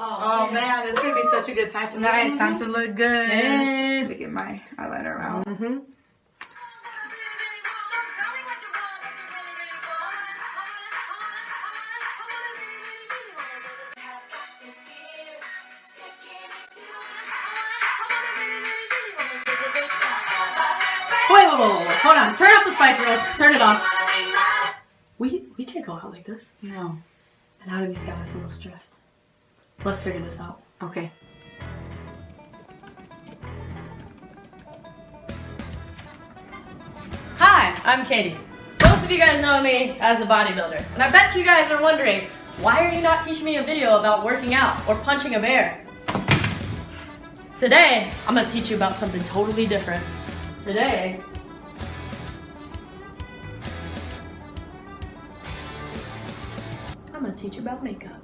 Oh man, it's gonna be such a good time tonight. Time to look good. Let me get my eyeliner out. Wait, hold on. Turn off the spice rails. Turn it off. We can't go out like this. No. And how do these guys a little stressed? Let's figure this out. Okay. Hi, I'm Katie. Most of you guys know me as a bodybuilder. And I bet you guys are wondering, why are you not teaching me a video about working out or punching a bear? Today, I'm gonna teach you about something totally different. Today, I'm gonna teach you about makeup.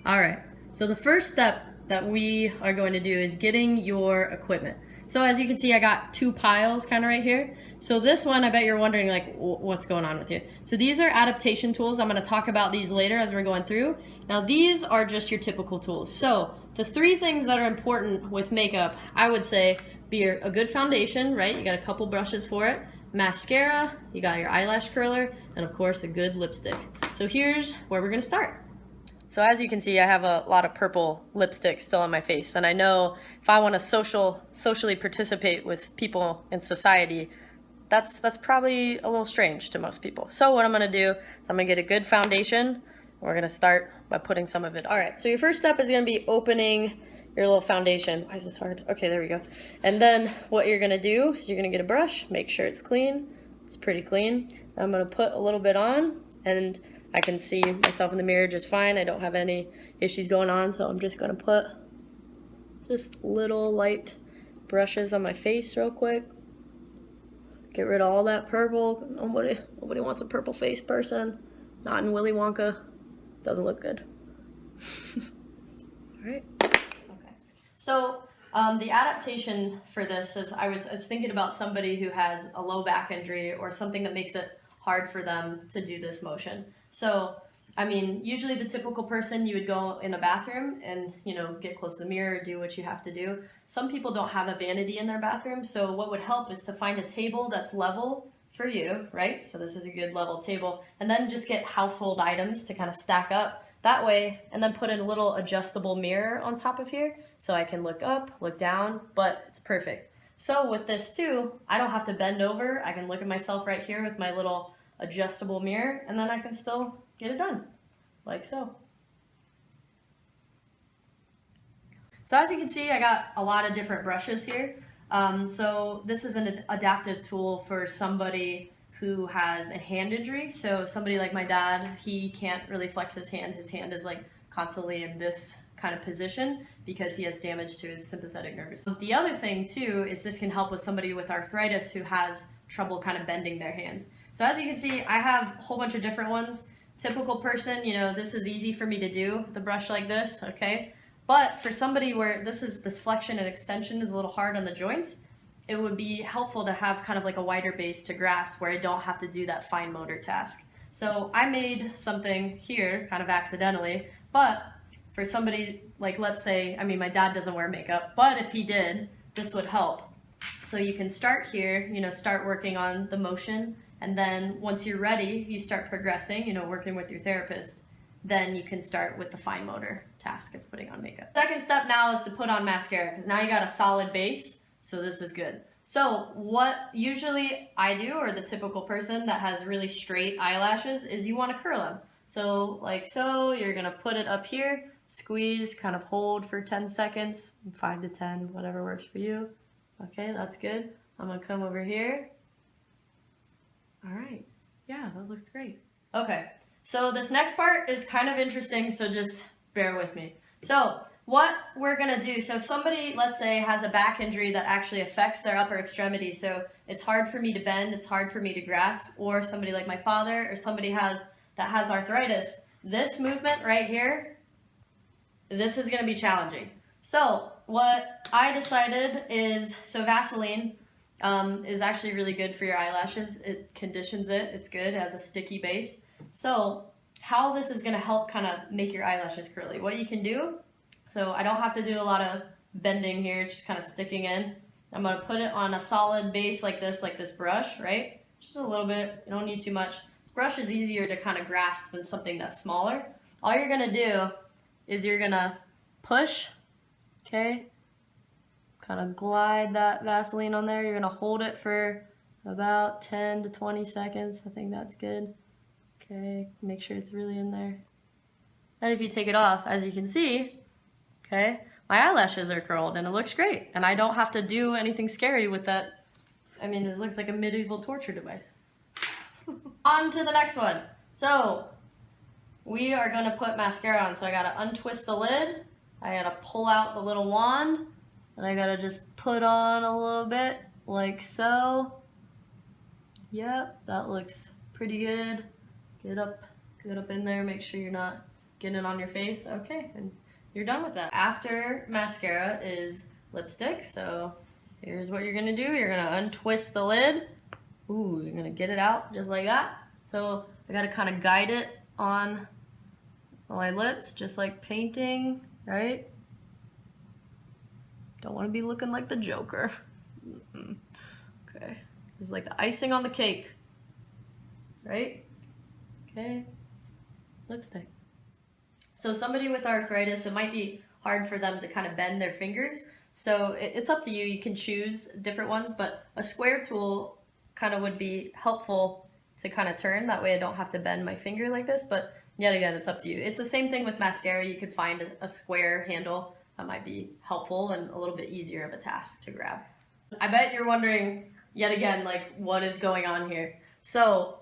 Alright, so the first step that we are going to do is getting your equipment. So as you can see, I got two piles kind of right here. So this one, I bet you're wondering like, what's going on with you? So these are adaptation tools. I'm gonna talk about these later as we're going through. Now these are just your typical tools. So the three things that are important with makeup, I would say, be a good foundation, right? You got a couple brushes for it. Mascara, you got your eyelash curler, and of course a good lipstick. So here's where we're gonna start. So as you can see, I have a lot of purple lipstick still on my face, and I know if I want to socially participate with people in society, that's probably a little strange to most people. So what I'm gonna do is I'm gonna get a good foundation. We're gonna start by putting some of it. All right, so your first step is gonna be opening your little foundation. Why is this hard? Okay, there we go. And then what you're gonna do is you're gonna get a brush, make sure it's clean. It's pretty clean. I'm gonna put a little bit on, and I can see myself in the mirror just fine. I don't have any issues going on, so I'm just gonna put just little light brushes on my face real quick. Get rid of all that purple. Nobody wants a purple face person. Not in Willy Wonka. Doesn't look good. All right. Okay. So the adaptation for this is I was thinking about somebody who has a low back injury or something that makes it hard for them to do this motion. So, I mean, usually the typical person, you would go in a bathroom and, you know, get close to the mirror, do what you have to do. Some people don't have a vanity in their bathroom, so what would help is to find a table that's level for you, right? So this is a good level table. And then just get household items to kind of stack up that way, and then put in a little adjustable mirror on top of here so I can look up, look down, but it's perfect. So with this too, I don't have to bend over. I can look at myself right here with my little adjustable mirror, and then I can still get it done, like so. So as you can see, I got a lot of different brushes here. So this is an adaptive tool for somebody who has a hand injury. So somebody like my dad, he can't really flex his hand. His hand is like constantly in this kind of position because he has damage to his sympathetic nervous system. The other thing too is this can help with somebody with arthritis who has trouble kind of bending their hands. So as you can see, I have a whole bunch of different ones. Typical person, you know, this is easy for me to do, the brush like this, okay? But for somebody where this flexion and extension is a little hard on the joints, it would be helpful to have kind of like a wider base to grasp where I don't have to do that fine motor task. So I made something here kind of accidentally, but for somebody like, let's say, I mean, my dad doesn't wear makeup, but if he did, this would help. So you can start here, you know, start working on the motion, and then once you're ready, you start progressing, you know, working with your therapist, then you can start with the fine motor task of putting on makeup. Second step now is to put on mascara, because now you got a solid base, so this is good. So what usually I do, or the typical person that has really straight eyelashes, is you want to curl them. So like so, you're gonna put it up here, squeeze, kind of hold for 10 seconds, 5 to 10, whatever works for you. Okay, that's good. I'm gonna come over here. All right, yeah, that looks great. Okay, so this next part is kind of interesting, so just bear with me. So what we're gonna do, so if somebody, let's say, has a back injury that actually affects their upper extremity, so it's hard for me to bend, it's hard for me to grasp, or somebody like my father, or somebody that has arthritis, this movement right here, this is gonna be challenging. So what I decided is, so Vaseline is actually really good for your eyelashes. It conditions it, it's good, it has a sticky base. So how this is going to help kind of make your eyelashes curly. What you can do, so I don't have to do a lot of bending here, it's just kind of sticking in. I'm going to put it on a solid base like this brush, right? Just a little bit, you don't need too much. This brush is easier to kind of grasp than something that's smaller. All you're going to do is you're going to push, okay? Kind of glide that Vaseline on there. You're going to hold it for about 10 to 20 seconds. I think that's good. Okay, make sure it's really in there. Then if you take it off, as you can see, okay, my eyelashes are curled and it looks great. And I don't have to do anything scary with that. I mean, this looks like a medieval torture device. On to the next one. So, we are going to put mascara on. So I got to untwist the lid. I got to pull out the little wand. And I got to just put on a little bit, like so. Yep, that looks pretty good. Get up in there, make sure you're not getting it on your face. Okay, and you're done with that. After mascara is lipstick, so here's what you're gonna do. You're gonna untwist the lid. Ooh, you're gonna get it out just like that. So I gotta kind of guide it on my lips, just like painting, right? Don't want to be looking like the Joker. Okay, it's like the icing on the cake, right? Okay, lipstick. So somebody with arthritis, it might be hard for them to kind of bend their fingers. So it's up to you. You can choose different ones, but a square tool kind of would be helpful to kind of turn. That way I don't have to bend my finger like this, but yet again, it's up to you. It's the same thing with mascara. You could find a square handle that might be helpful and a little bit easier of a task to grab. I bet you're wondering, yet again, like what is going on here? So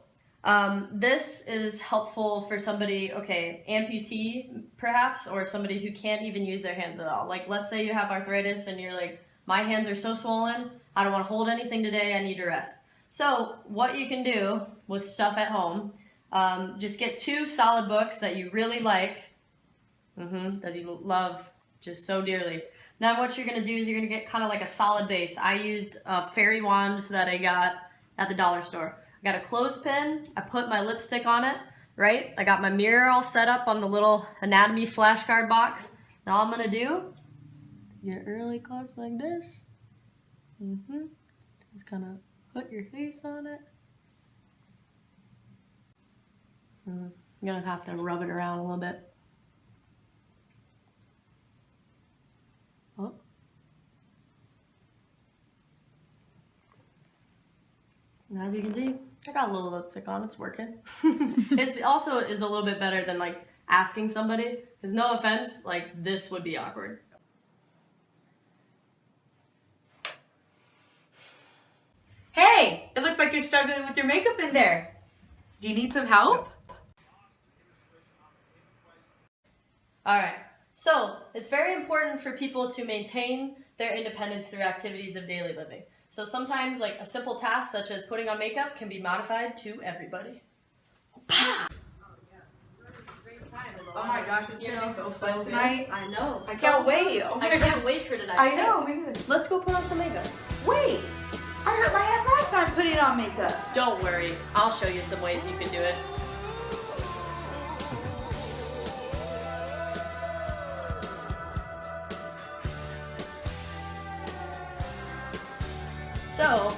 this is helpful for somebody, okay, amputee perhaps, or somebody who can't even use their hands at all. Like let's say you have arthritis and you're like, my hands are so swollen, I don't want to hold anything today, I need to rest. So what you can do with stuff at home, just get 2 solid books that you really like, that you love just so dearly. Then what you're going to do is you're going to get kind of like a solid base. I used a fairy wand that I got at the dollar store. I got a clothespin, I put my lipstick on it, right? I got my mirror all set up on the little anatomy flashcard box. Now all I'm going to do, get really close like this. Just kind of put your face on it. You're going to have to rub it around a little bit. Oh. And as you can see, I got a little lipstick on, it's working. It also is a little bit better than like asking somebody, because no offense, like this would be awkward. Hey, it looks like you're struggling with your makeup in there. Do you need some help? All right, so it's very important for people to maintain their independence through activities of daily living. So sometimes like a simple task such as putting on makeup can be modified to everybody. Oh my gosh, it's gonna be so fun tonight. I know. I can't wait. Oh my I can't wait for tonight. I know. Oh my goodness. Let's go put on some makeup. Wait, I hurt my hand last time putting on makeup. Don't worry, I'll show you some ways you can do it. So,